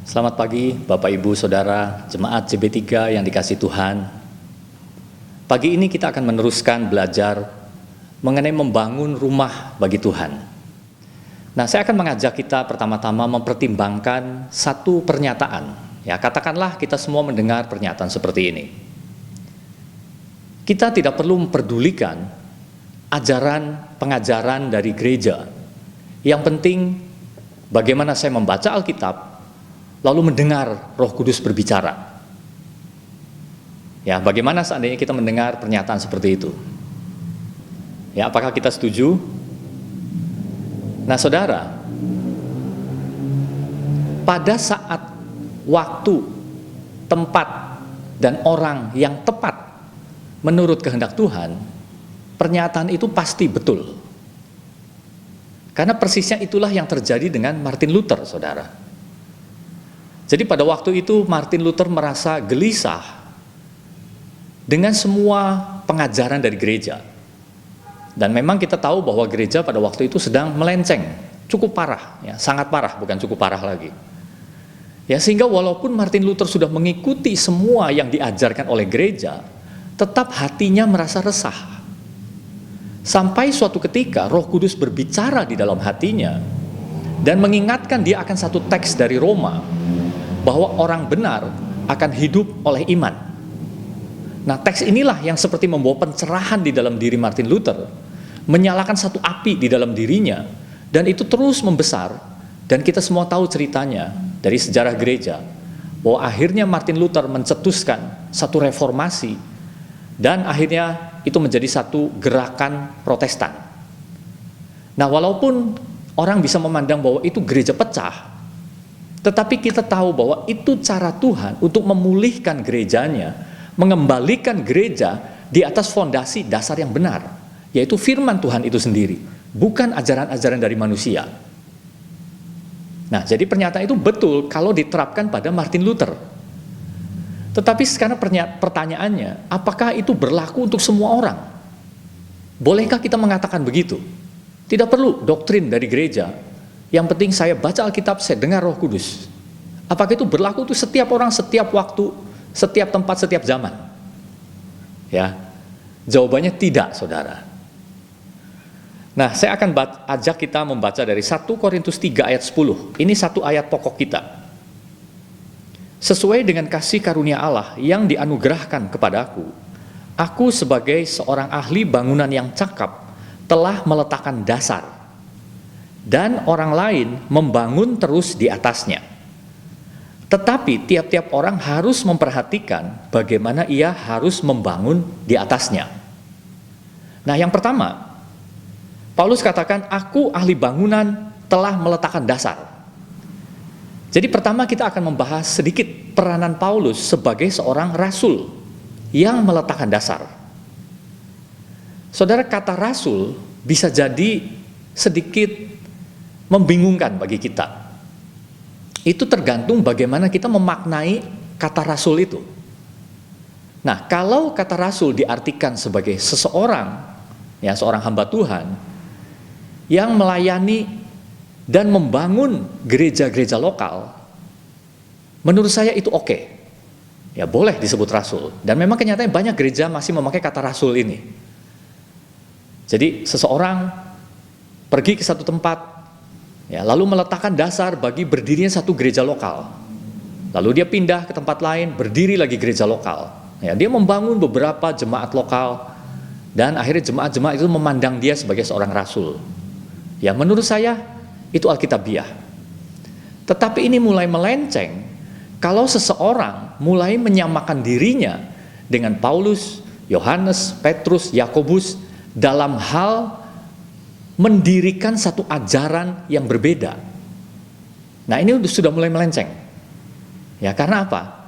Selamat pagi Bapak Ibu Saudara Jemaat JB3 yang dikasihi Tuhan. Pagi ini kita akan meneruskan belajar mengenai membangun rumah bagi Tuhan. Nah, saya akan mengajak kita pertama-tama mempertimbangkan satu pernyataan. Ya, katakanlah kita semua mendengar pernyataan seperti ini. Kita tidak perlu memperdulikan pengajaran dari gereja. Yang penting bagaimana saya membaca Alkitab lalu mendengar Roh Kudus berbicara. Ya, bagaimana seandainya kita mendengar pernyataan seperti itu? Ya, apakah kita setuju? Nah, saudara, pada saat, waktu, tempat, dan orang yang tepat menurut kehendak Tuhan, pernyataan itu pasti betul. Karena persisnya itulah yang terjadi dengan Martin Luther, saudara. Jadi pada waktu itu Martin Luther merasa gelisah dengan semua pengajaran dari gereja. Dan memang kita tahu bahwa gereja pada waktu itu sedang melenceng, cukup parah, ya, sangat parah, bukan cukup parah lagi. Ya, sehingga walaupun Martin Luther sudah mengikuti semua yang diajarkan oleh gereja, tetap hatinya merasa resah. Sampai suatu ketika Roh Kudus berbicara di dalam hatinya dan mengingatkan dia akan satu teks dari Roma, bahwa orang benar akan hidup oleh iman. Nah, teks inilah yang seperti membawa pencerahan di dalam diri Martin Luther, menyalakan satu api di dalam dirinya, dan itu terus membesar. Dan kita semua tahu ceritanya dari sejarah gereja, bahwa akhirnya Martin Luther mencetuskan satu reformasi, dan akhirnya itu menjadi satu gerakan Protestan. Nah, walaupun orang bisa memandang bahwa itu gereja pecah, tetapi kita tahu bahwa itu cara Tuhan untuk memulihkan gerejanya, mengembalikan gereja di atas fondasi dasar yang benar, yaitu firman Tuhan itu sendiri, bukan ajaran-ajaran dari manusia. Nah, jadi pernyataan itu betul kalau diterapkan pada Martin Luther. Tetapi sekarang pertanyaannya, apakah itu berlaku untuk semua orang? Bolehkah kita mengatakan begitu? Tidak perlu doktrin dari gereja. Yang penting saya baca Alkitab, saya dengar Roh Kudus. Apakah itu berlaku untuk setiap orang, setiap waktu, setiap tempat, setiap zaman? Ya, jawabannya tidak, saudara. Nah, saya akan ajak kita membaca dari 1 Korintus 3 ayat 10. Ini satu ayat pokok kita. Sesuai dengan kasih karunia Allah yang dianugerahkan kepadaku, aku sebagai seorang ahli bangunan yang cakap telah meletakkan dasar, dan orang lain membangun terus di atasnya. Tetapi tiap-tiap orang harus memperhatikan bagaimana ia harus membangun di atasnya. Nah, yang pertama, Paulus katakan, aku ahli bangunan telah meletakkan dasar. Jadi pertama kita akan membahas sedikit peranan Paulus sebagai seorang rasul yang meletakkan dasar. Saudara, kata rasul bisa jadi sedikit membingungkan bagi kita. Itu tergantung bagaimana kita memaknai kata rasul itu. Nah, kalau kata rasul diartikan sebagai seseorang, ya, seorang hamba Tuhan yang melayani dan membangun gereja-gereja lokal, menurut saya itu oke. Ya, boleh disebut rasul. Dan memang kenyataannya banyak gereja masih memakai kata rasul ini. Jadi seseorang pergi ke satu tempat, ya, lalu meletakkan dasar bagi berdirinya satu gereja lokal. Lalu dia pindah ke tempat lain, berdiri lagi gereja lokal. Ya, dia membangun beberapa jemaat lokal, dan akhirnya jemaat-jemaat itu memandang dia sebagai seorang rasul. Ya, menurut saya itu alkitabiah. Tetapi ini mulai melenceng kalau seseorang mulai menyamakan dirinya dengan Paulus, Yohanes, Petrus, Yakobus dalam hal mendirikan satu ajaran yang berbeda. Nah, ini sudah mulai melenceng. Ya, karena apa?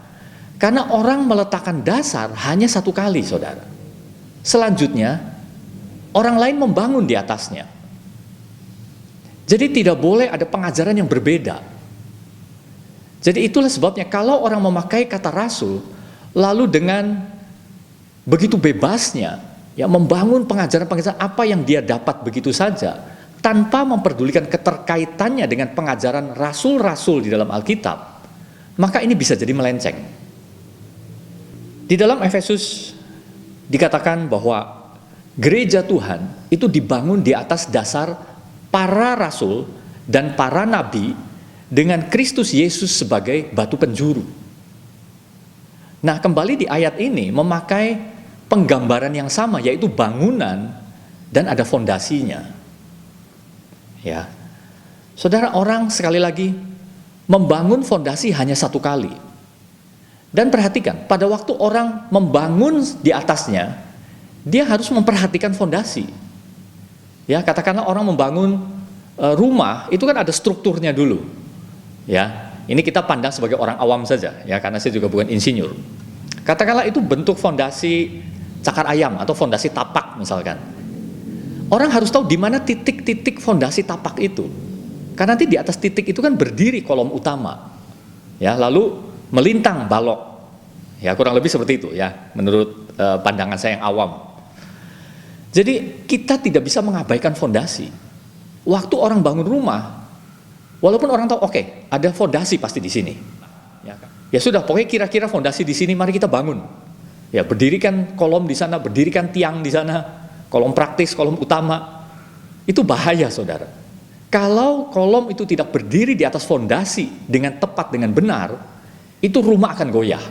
Karena orang meletakkan dasar hanya satu kali, saudara. Selanjutnya, orang lain membangun di atasnya. Jadi tidak boleh ada pengajaran yang berbeda. Jadi itulah sebabnya kalau orang memakai kata rasul, lalu dengan begitu bebasnya, ya, membangun pengajaran-pengajaran apa yang dia dapat begitu saja, tanpa memperdulikan keterkaitannya dengan pengajaran rasul-rasul di dalam Alkitab, maka ini bisa jadi melenceng. Di dalam Efesus dikatakan bahwa gereja Tuhan itu dibangun di atas dasar para rasul dan para nabi dengan Kristus Yesus sebagai batu penjuru. Nah, kembali di ayat ini memakai penggambaran yang sama, yaitu bangunan dan ada fondasinya. Ya. Saudara, orang sekali lagi membangun fondasi hanya satu kali. Dan perhatikan, pada waktu orang membangun di atasnya, dia harus memperhatikan fondasi. Ya, katakanlah orang membangun rumah, itu kan ada strukturnya dulu. Ya, ini kita pandang sebagai orang awam saja, ya, karena saya juga bukan insinyur. Katakanlah itu bentuk fondasi cakar ayam atau fondasi tapak misalkan. Orang harus tahu di mana titik-titik fondasi tapak itu. Karena nanti di atas titik itu kan berdiri kolom utama. Ya, lalu melintang balok. Ya, kurang lebih seperti itu ya, menurut pandangan saya yang awam. Jadi kita tidak bisa mengabaikan fondasi. Waktu orang bangun rumah, walaupun orang tahu oke, ada fondasi pasti di sini. Ya sudah, pokoknya kira-kira fondasi di sini, mari kita bangun. Ya, berdirikan kolom di sana, berdirikan tiang di sana, kolom praktis, kolom utama. Itu bahaya, saudara. Kalau kolom itu tidak berdiri di atas fondasi dengan tepat, dengan benar, itu rumah akan goyah.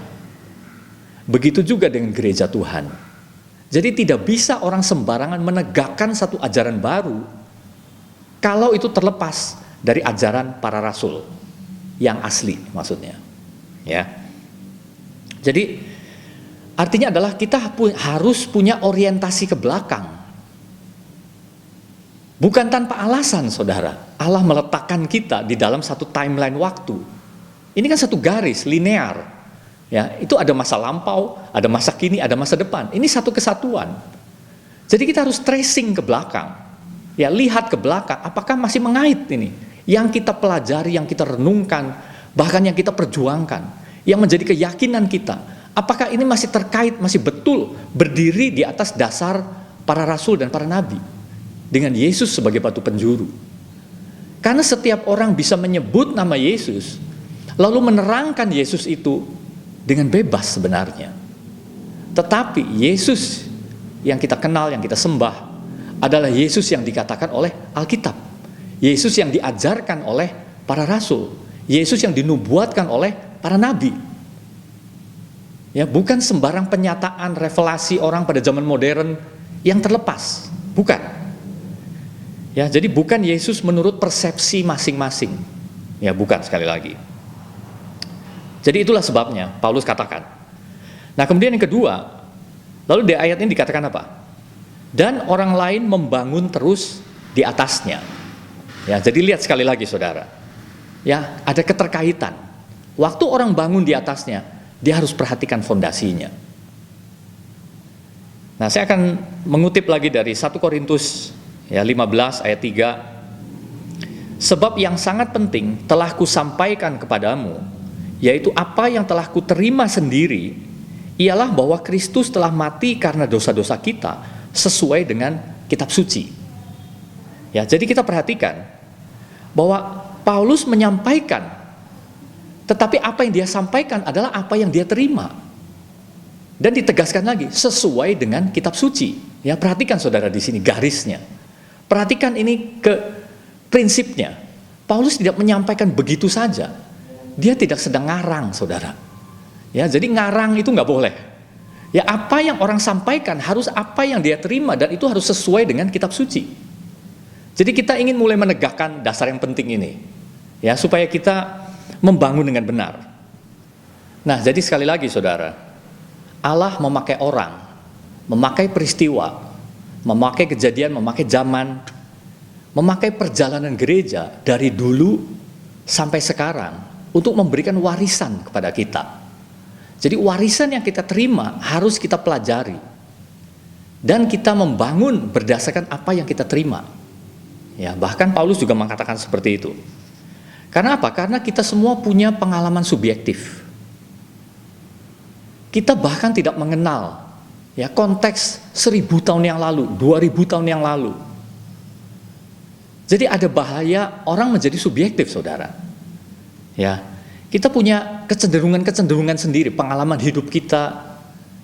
Begitu juga dengan gereja Tuhan. Jadi tidak bisa orang sembarangan menegakkan satu ajaran baru kalau itu terlepas dari ajaran para rasul yang asli, maksudnya. Ya. Jadi artinya adalah kita harus punya orientasi ke belakang. Bukan tanpa alasan, saudara. Allah meletakkan kita di dalam satu timeline waktu. Ini kan satu garis linear. Ya, itu ada masa lampau, ada masa kini, ada masa depan. Ini satu kesatuan. Jadi kita harus tracing ke belakang. Ya, lihat ke belakang, apakah masih mengait ini? Yang kita pelajari, yang kita renungkan, bahkan yang kita perjuangkan, yang menjadi keyakinan kita, apakah ini masih terkait, masih betul berdiri di atas dasar para rasul dan para nabi dengan Yesus sebagai batu penjuru. Karena setiap orang bisa menyebut nama Yesus lalu menerangkan Yesus itu dengan bebas sebenarnya. Tetapi Yesus yang kita kenal, yang kita sembah adalah Yesus yang dikatakan oleh Alkitab, Yesus yang diajarkan oleh para rasul, Yesus yang dinubuatkan oleh para nabi. Ya, bukan sembarang penyataan revelasi orang pada zaman modern yang terlepas, bukan. Ya, jadi bukan Yesus menurut persepsi masing-masing. Ya, bukan, sekali lagi. Jadi itulah sebabnya Paulus katakan. Nah, kemudian yang kedua, lalu di ayat ini dikatakan apa? Dan orang lain membangun terus di atasnya. Ya, jadi lihat sekali lagi, saudara. Ya, ada keterkaitan. Waktu orang bangun di atasnya, dia harus perhatikan fondasinya. Nah, saya akan mengutip lagi dari 1 Korintus ya 15 ayat 3. Sebab yang sangat penting telah kusampaikan kepadamu, yaitu apa yang telah kuterima sendiri, ialah bahwa Kristus telah mati karena dosa-dosa kita sesuai dengan kitab suci. Ya, jadi kita perhatikan bahwa Paulus menyampaikan, tetapi apa yang dia sampaikan adalah apa yang dia terima. Dan ditegaskan lagi, sesuai dengan kitab suci. Ya, perhatikan saudara di sini garisnya. Perhatikan ini ke prinsipnya. Paulus tidak menyampaikan begitu saja. Dia tidak sedang ngarang, saudara. Ya, jadi ngarang itu nggak boleh. Ya, apa yang orang sampaikan harus apa yang dia terima, dan itu harus sesuai dengan kitab suci. Jadi kita ingin mulai menegakkan dasar yang penting ini, ya, supaya kita membangun dengan benar. Nah, jadi sekali lagi, saudara, Allah memakai orang, memakai peristiwa, memakai kejadian, memakai zaman, memakai perjalanan gereja dari dulu sampai sekarang untuk memberikan warisan kepada kita. Jadi warisan yang kita terima harus kita pelajari dan kita membangun berdasarkan apa yang kita terima. Ya, bahkan Paulus juga mengatakan seperti itu. Karena apa? Karena kita semua punya pengalaman subjektif. Kita bahkan tidak mengenal ya konteks 1000 tahun yang lalu, 2000 tahun yang lalu. Jadi ada bahaya orang menjadi subjektif, saudara. Ya, Kita punya kecenderungan-kecenderungan sendiri, pengalaman hidup kita,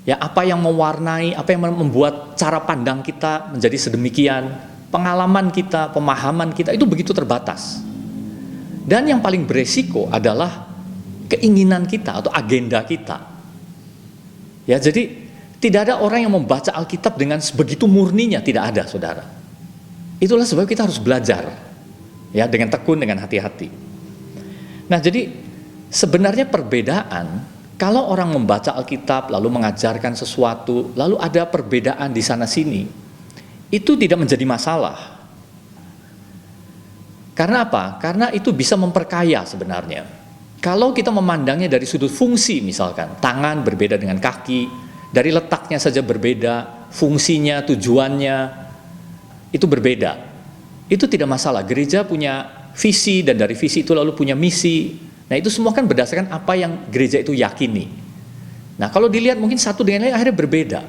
ya apa yang mewarnai, apa yang membuat cara pandang kita menjadi sedemikian, pengalaman kita, pemahaman kita itu begitu terbatas. Dan yang paling beresiko adalah keinginan kita atau agenda kita. Ya, jadi tidak ada orang yang membaca Alkitab dengan sebegitu murninya, tidak ada, saudara. Itulah sebab kita harus belajar, ya, dengan tekun, dengan hati-hati. Nah, jadi sebenarnya perbedaan, kalau orang membaca Alkitab lalu mengajarkan sesuatu, lalu ada perbedaan di sana-sini, itu tidak menjadi masalah. Karena apa? Karena itu bisa memperkaya sebenarnya. Kalau kita memandangnya dari sudut fungsi, misalkan tangan berbeda dengan kaki, dari letaknya saja berbeda, fungsinya, tujuannya itu berbeda. Itu tidak masalah. Gereja punya visi dan dari visi itu lalu punya misi. Nah, itu semua kan berdasarkan apa yang gereja itu yakini. Nah, kalau dilihat mungkin satu dengan lain akhirnya berbeda.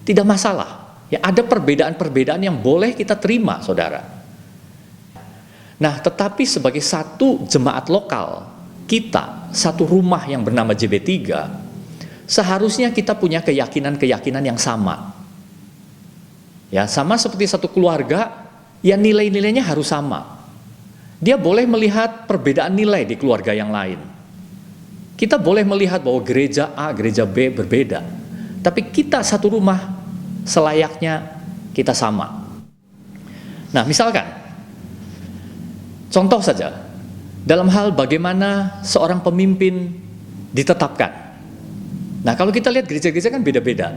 Tidak masalah. Ya, ada perbedaan-perbedaan yang boleh kita terima, saudara. Nah, tetapi sebagai satu jemaat lokal, kita, satu rumah yang bernama JB3, seharusnya kita punya keyakinan-keyakinan yang sama. Ya, sama seperti satu keluarga, ya nilai-nilainya harus sama. Dia boleh melihat perbedaan nilai di keluarga yang lain. Kita boleh melihat bahwa gereja A, gereja B berbeda. Tapi kita satu rumah, selayaknya kita sama. Nah, misalkan, contoh saja, dalam hal bagaimana seorang pemimpin ditetapkan. Nah, kalau kita lihat gereja-gereja kan beda-beda.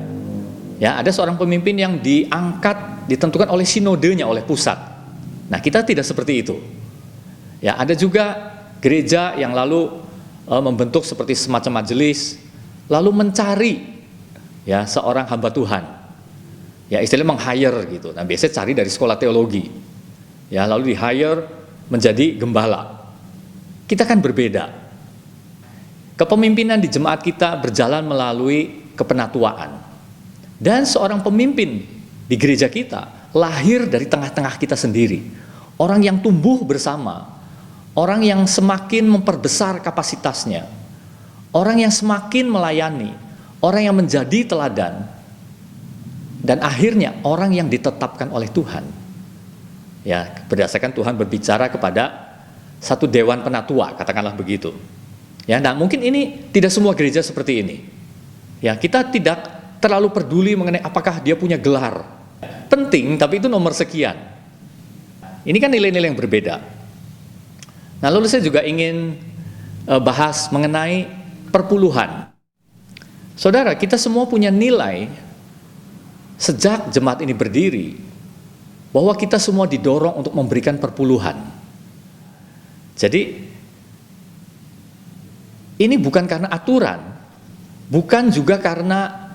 Ya, ada seorang pemimpin yang diangkat, ditentukan oleh sinodenya, oleh pusat. Nah, kita tidak seperti itu. Ya, ada juga gereja yang lalu membentuk seperti semacam majelis, lalu mencari ya seorang hamba Tuhan. Ya, istilahnya meng-hire gitu. Nah, biasanya cari dari sekolah teologi. Ya, lalu di-hire menjadi gembala. Kita kan berbeda. Kepemimpinan di jemaat kita berjalan melalui kepenatuaan. Dan seorang pemimpin di gereja kita lahir dari tengah-tengah kita sendiri. Orang yang tumbuh bersama, orang yang semakin memperbesar kapasitasnya, orang yang semakin melayani, orang yang menjadi teladan, dan akhirnya orang yang ditetapkan oleh Tuhan. Ya, berdasarkan Tuhan berbicara kepada satu dewan penatua, katakanlah begitu. Ya, nah mungkin ini tidak semua gereja seperti ini. Ya, kita tidak terlalu peduli mengenai apakah dia punya gelar. Penting, tapi itu nomor sekian. Ini kan nilai-nilai yang berbeda. Nah, lalu saya juga ingin bahas mengenai perpuluhan. Saudara, kita semua punya nilai sejak jemaat ini berdiri, bahwa kita semua didorong untuk memberikan perpuluhan. Jadi ini bukan karena aturan, bukan juga karena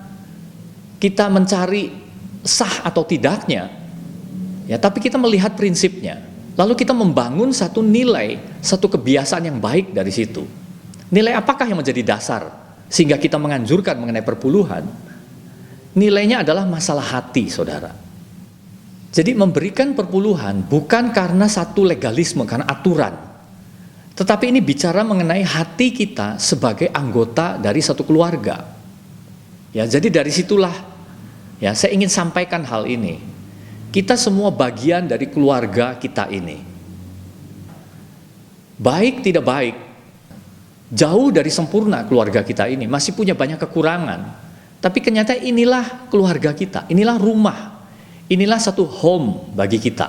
kita mencari sah atau tidaknya, ya, tapi kita melihat prinsipnya. Lalu kita membangun satu nilai, satu kebiasaan yang baik dari situ. Nilai apakah yang menjadi dasar sehingga kita menganjurkan mengenai perpuluhan? Nilainya adalah masalah hati, saudara. Jadi memberikan perpuluhan bukan karena satu legalisme, karena aturan. Tetapi ini bicara mengenai hati kita sebagai anggota dari satu keluarga. Ya, jadi dari situlah ya saya ingin sampaikan hal ini. Kita semua bagian dari keluarga kita ini. Baik tidak baik, jauh dari sempurna keluarga kita ini, masih punya banyak kekurangan. Tapi kenyataan inilah keluarga kita, inilah rumah, inilah satu home bagi kita.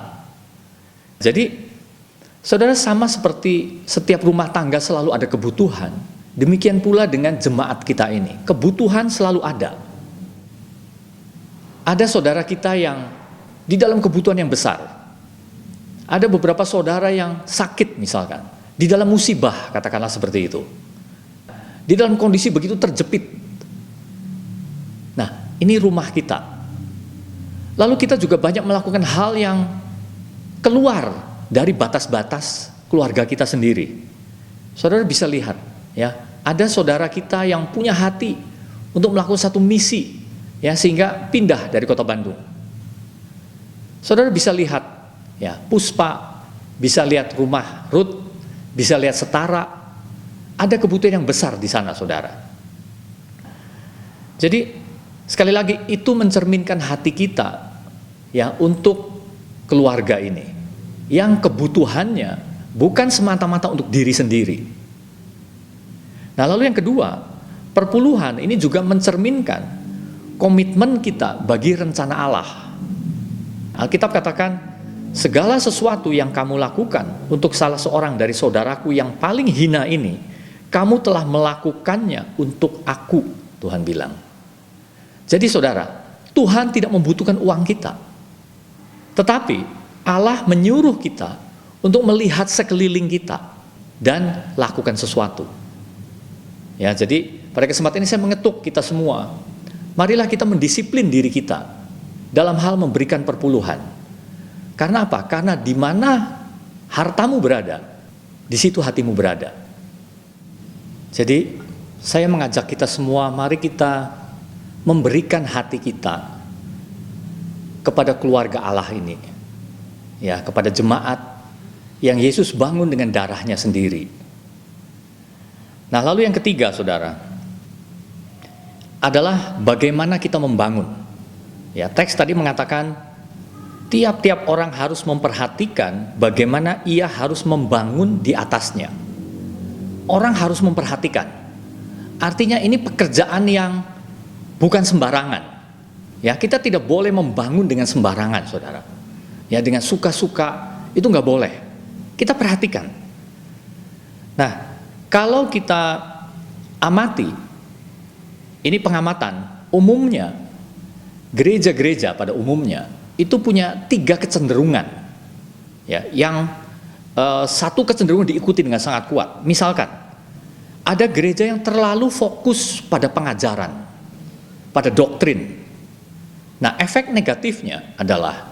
Jadi saudara, sama seperti setiap rumah tangga selalu ada kebutuhan, demikian pula dengan jemaat kita ini. Kebutuhan selalu ada. Ada saudara kita yang di dalam kebutuhan yang besar. Ada beberapa saudara yang sakit misalkan, di dalam musibah, katakanlah seperti itu. Di dalam kondisi begitu terjepit. Nah, ini rumah kita. Lalu kita juga banyak melakukan hal yang keluar dari batas-batas keluarga kita sendiri. Saudara bisa lihat, ya, ada saudara kita yang punya hati untuk melakukan satu misi, ya, sehingga pindah dari kota Bandung. Saudara bisa lihat, ya, Puspa, bisa lihat rumah Ruth, bisa lihat Setara, Ada kebutuhan yang besar di sana, saudara. Jadi sekali lagi itu mencerminkan hati kita ya untuk keluarga ini, yang kebutuhannya bukan semata-mata untuk diri sendiri. Nah, lalu yang kedua, perpuluhan ini juga mencerminkan komitmen kita bagi rencana Allah. Alkitab katakan, segala sesuatu yang kamu lakukan untuk salah seorang dari saudaraku yang paling hina ini, kamu telah melakukannya untuk aku, Tuhan bilang. Jadi saudara, Tuhan tidak membutuhkan uang kita, tetapi Allah menyuruh kita untuk melihat sekeliling kita dan lakukan sesuatu. Ya, jadi pada kesempatan ini saya mengetuk kita semua, marilah kita mendisiplin diri kita dalam hal memberikan perpuluhan. Karena apa? Karena di mana hartamu berada, di situ hatimu berada. Jadi saya mengajak kita semua, mari kita memberikan hati kita kepada keluarga Allah ini, ya, kepada jemaat yang Yesus bangun dengan darahnya sendiri. Nah, lalu yang ketiga, saudara, adalah bagaimana kita membangun. Ya, teks tadi mengatakan tiap-tiap orang harus memperhatikan bagaimana ia harus membangun di atasnya. Orang harus memperhatikan. Artinya ini pekerjaan yang bukan sembarangan. Ya, kita tidak boleh membangun dengan sembarangan, saudara. Ya, dengan suka-suka itu nggak boleh. Kita perhatikan. Nah, kalau kita amati, ini pengamatan, umumnya gereja-gereja pada umumnya itu punya 3 kecenderungan, ya, yang satu kecenderungan diikuti dengan sangat kuat. Misalkan ada gereja yang terlalu fokus pada pengajaran, pada doktrin. Nah, efek negatifnya adalah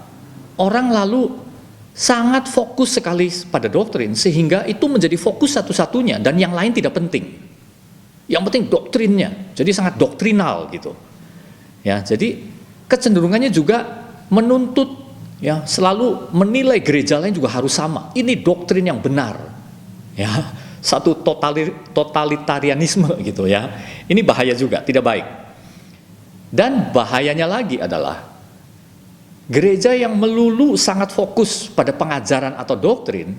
orang lalu sangat fokus sekali pada doktrin sehingga itu menjadi fokus satu-satunya dan yang lain tidak penting. Yang penting doktrinnya, jadi sangat doktrinal gitu. Ya, jadi kecenderungannya juga menuntut, ya, selalu menilai gereja lain juga harus sama. Ini doktrin yang benar. Ya, satu totalitarianisme gitu ya. Ini bahaya juga, tidak baik. Dan bahayanya lagi adalah gereja yang melulu sangat fokus pada pengajaran atau doktrin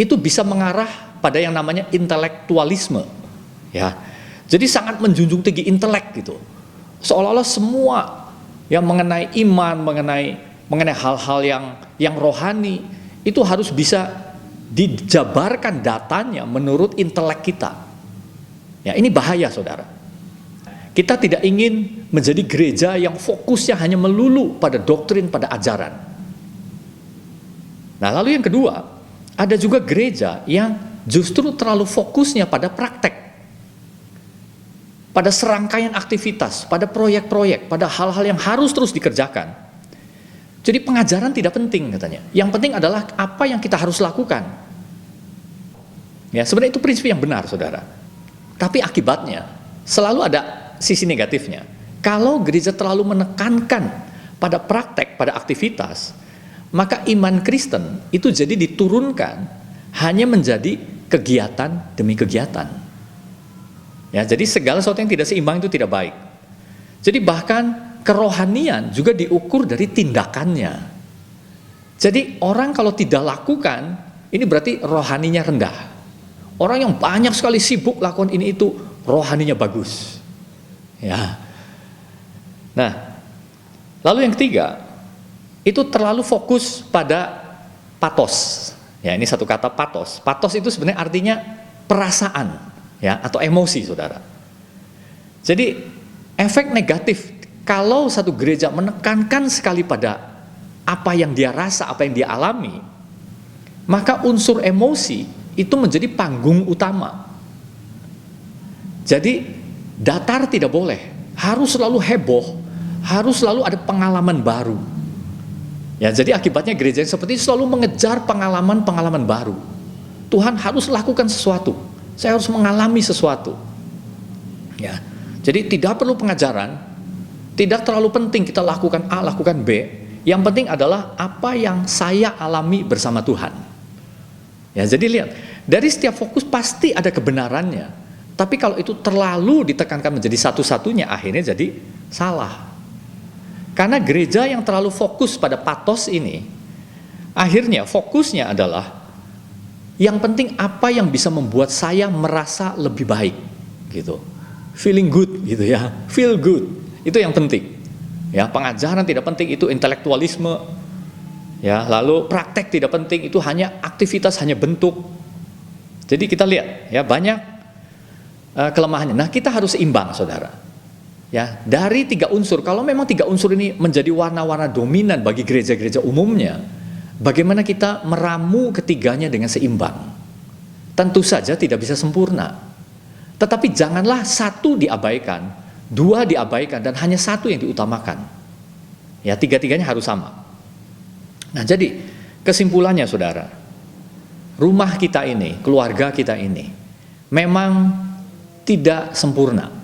itu bisa mengarah pada yang namanya intelektualisme, ya. Jadi sangat menjunjung tinggi intelek gitu. Seolah-olah semua yang mengenai iman, mengenai hal-hal yang rohani itu harus bisa dijabarkan datanya menurut intelek kita. Ya, ini bahaya, saudara. Kita tidak ingin menjadi gereja yang fokusnya hanya melulu pada doktrin, pada ajaran. Nah, lalu yang kedua, ada juga gereja yang justru terlalu fokusnya pada praktek, pada serangkaian aktivitas, pada proyek-proyek, pada hal-hal yang harus terus dikerjakan. Jadi pengajaran tidak penting katanya. Yang penting adalah apa yang kita harus lakukan. Ya, sebenarnya itu prinsip yang benar, saudara. Tapi akibatnya selalu ada sisi negatifnya. Kalau gereja terlalu menekankan pada praktek, pada aktivitas, maka iman Kristen itu jadi diturunkan hanya menjadi kegiatan demi kegiatan. Ya, jadi segala sesuatu yang tidak seimbang itu tidak baik. Jadi bahkan kerohanian juga diukur dari tindakannya. Jadi orang kalau tidak lakukan, ini berarti rohaninya rendah. Orang yang banyak sekali sibuk lakukan ini itu, rohaninya bagus. Ya. Nah, lalu yang ketiga, itu terlalu fokus pada patos. Ya, ini satu kata patos. Patos itu sebenarnya artinya perasaan, ya, atau emosi, saudara. Jadi efek negatif kalau satu gereja menekankan sekali pada apa yang dia rasa, apa yang dia alami, maka unsur emosi itu menjadi panggung utama. Jadi datar tidak boleh, harus selalu heboh, harus selalu ada pengalaman baru. Ya, jadi akibatnya gereja yang seperti itu selalu mengejar pengalaman-pengalaman baru. Tuhan harus lakukan sesuatu, saya harus mengalami sesuatu. Ya, jadi tidak perlu pengajaran, tidak terlalu penting kita lakukan A, lakukan B. Yang penting adalah apa yang saya alami bersama Tuhan. Ya, jadi lihat, Dari setiap fokus pasti ada kebenarannya. Tapi kalau itu terlalu ditekankan menjadi satu-satunya, akhirnya jadi salah. Karena gereja yang terlalu fokus pada patos ini, akhirnya fokusnya adalah yang penting apa yang bisa membuat saya merasa lebih baik, gitu. Feeling good, gitu ya. Feel good, itu yang penting. Ya, pengajaran tidak penting, itu intelektualisme. Ya, lalu praktek tidak penting, itu hanya aktivitas, hanya bentuk. Jadi kita lihat, ya banyak kelemahannya. Nah, kita harus imbang, saudara. Ya, dari 3 unsur. Kalau memang 3 unsur ini menjadi warna-warna dominan bagi gereja-gereja umumnya, bagaimana kita meramu ketiganya dengan seimbang? Tentu saja tidak bisa sempurna. Tetapi janganlah satu diabaikan, 2 diabaikan, dan hanya 1 yang diutamakan. Ya, 3-tiganya harus sama. Nah, jadi kesimpulannya, saudara, rumah kita ini, keluarga kita ini, memang tidak sempurna.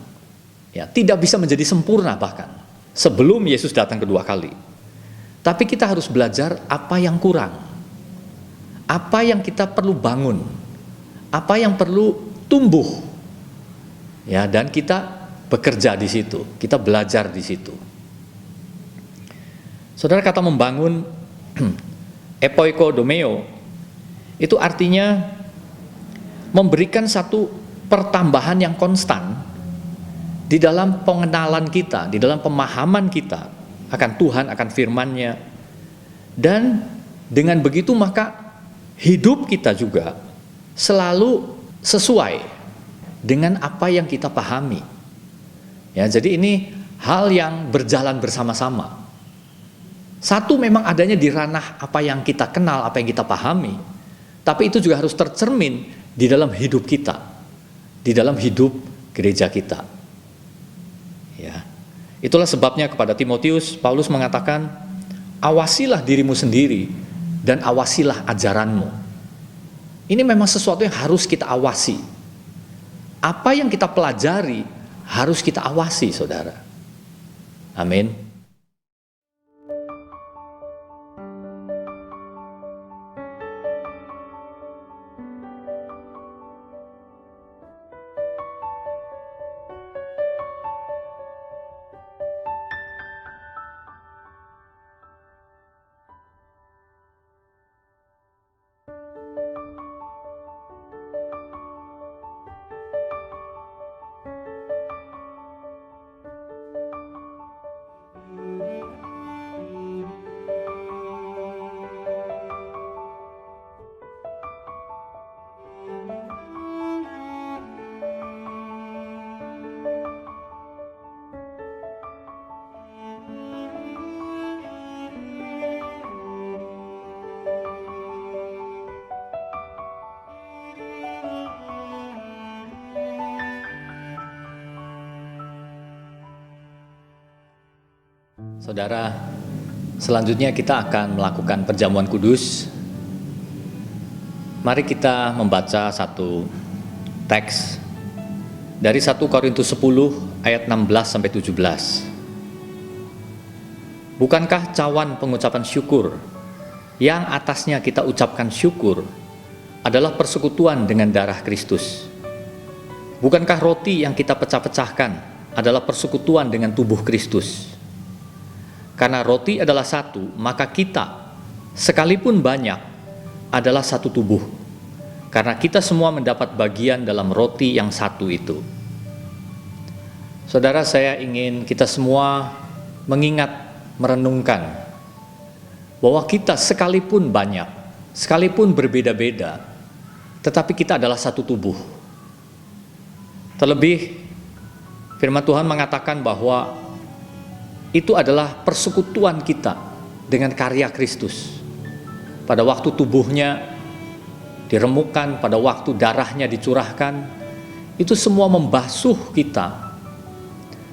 Ya, tidak bisa menjadi sempurna bahkan sebelum Yesus datang kedua kali. Tapi kita harus belajar apa yang kurang, apa yang kita perlu bangun, apa yang perlu tumbuh. Ya, dan kita bekerja di situ, kita belajar di situ. Saudara, kata membangun epoikodomeo itu artinya memberikan satu pertambahan yang konstan di dalam pengenalan kita, di dalam pemahaman kita akan Tuhan, akan firman-Nya. Dan dengan begitu maka hidup kita juga selalu sesuai dengan apa yang kita pahami. Ya, jadi ini hal yang berjalan bersama-sama. Satu memang adanya di ranah apa yang kita kenal, apa yang kita pahami. Tapi itu juga harus tercermin di dalam hidup kita, di dalam hidup gereja kita. Ya. Itulah sebabnya kepada Timotius Paulus mengatakan, awasilah dirimu sendiri dan awasilah ajaranmu. Ini memang sesuatu yang harus kita awasi. Apa yang kita pelajari harus kita awasi, saudara. Amin. Saudara, selanjutnya kita akan melakukan perjamuan kudus. Mari kita membaca satu teks dari 1 Korintus 10 ayat 16 sampai 17. Bukankah cawan pengucapan syukur yang atasnya kita ucapkan syukur adalah persekutuan dengan darah Kristus? Bukankah roti yang kita pecah-pecahkan adalah persekutuan dengan tubuh Kristus? Karena roti adalah satu, maka kita, sekalipun banyak, adalah satu tubuh. Karena kita semua mendapat bagian dalam roti yang satu itu. Saudara, saya ingin kita semua mengingat, merenungkan, bahwa kita sekalipun banyak, sekalipun berbeda-beda, tetapi kita adalah satu tubuh. Terlebih, firman Tuhan mengatakan bahwa itu adalah persekutuan kita dengan karya Kristus. Pada waktu tubuhnya diremukkan, pada waktu darahnya dicurahkan, itu semua membasuh kita.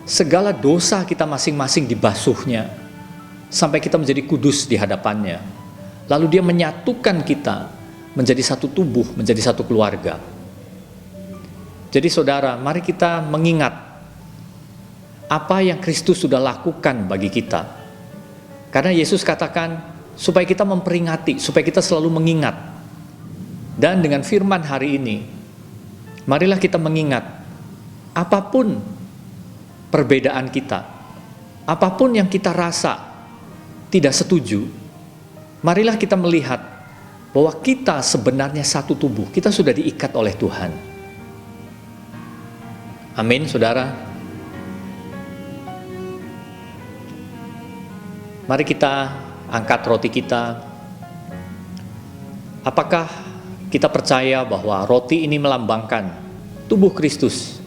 Segala dosa kita masing-masing dibasuhnya, sampai kita menjadi kudus di hadapannya. Lalu dia menyatukan kita menjadi satu tubuh, menjadi satu keluarga. Jadi saudara, mari kita mengingat apa yang Kristus sudah lakukan bagi kita. Karena Yesus katakan supaya kita memperingati, supaya kita selalu mengingat Dan dengan firman hari ini, marilah kita mengingat, apapun perbedaan kita, apapun yang kita rasa tidak setuju, marilah kita melihat bahwa kita sebenarnya satu tubuh, kita sudah diikat oleh Tuhan. Amin, saudara. Mari kita angkat roti kita. Apakah kita percaya bahwa roti ini melambangkan tubuh Kristus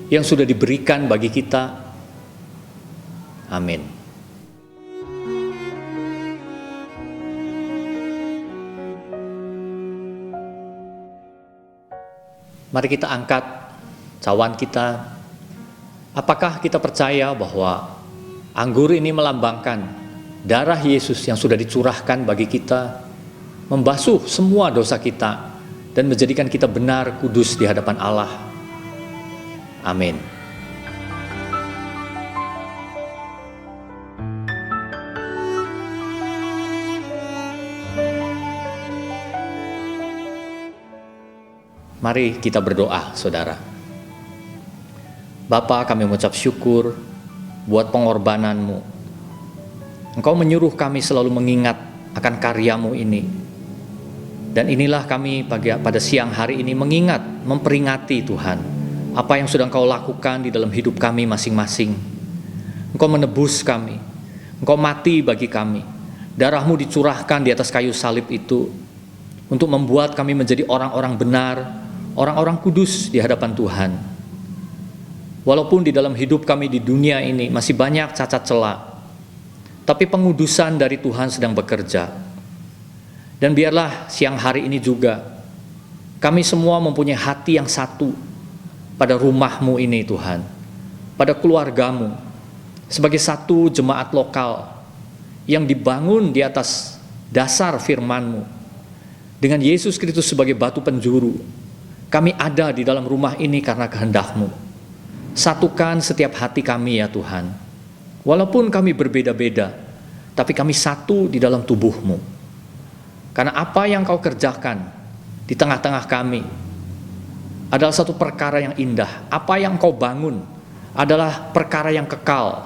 yang sudah diberikan bagi kita? Amin. Mari kita angkat cawan kita. Apakah kita percaya bahwa anggur ini melambangkan darah Yesus yang sudah dicurahkan bagi kita, membasuh semua dosa kita dan menjadikan kita benar kudus di hadapan Allah? Amin. Mari kita berdoa, saudara. Bapa, kami mengucap syukur buat pengorbanan-Mu. Engkau menyuruh kami selalu mengingat akan karya-Mu ini. Dan inilah kami pada siang hari ini mengingat, memperingati Tuhan, apa yang sudah Engkau lakukan di dalam hidup kami masing-masing. Engkau menebus kami, Engkau mati bagi kami. Darah-Mu dicurahkan di atas kayu salib itu untuk membuat kami menjadi orang-orang benar, orang-orang kudus di hadapan Tuhan. Walaupun di dalam hidup kami di dunia ini masih banyak cacat celah, tapi pengudusan dari Tuhan sedang bekerja. Dan biarlah siang hari ini juga kami semua mempunyai hati yang satu pada rumah-Mu ini Tuhan, pada keluarga-Mu, sebagai satu jemaat lokal yang dibangun di atas dasar firman-Mu. Dengan Yesus Kristus sebagai batu penjuru, kami ada di dalam rumah ini karena kehendak-Mu. Satukan setiap hati kami ya Tuhan. Walaupun kami berbeda-beda, tapi kami satu di dalam tubuh-Mu. Karena apa yang Kau kerjakan di tengah-tengah kami adalah satu perkara yang indah. Apa yang Kau bangun adalah perkara yang kekal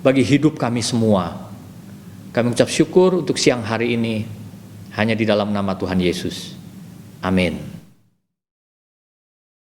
bagi hidup kami semua. Kami mengucap syukur untuk siang hari ini hanya di dalam nama Tuhan Yesus. Amin.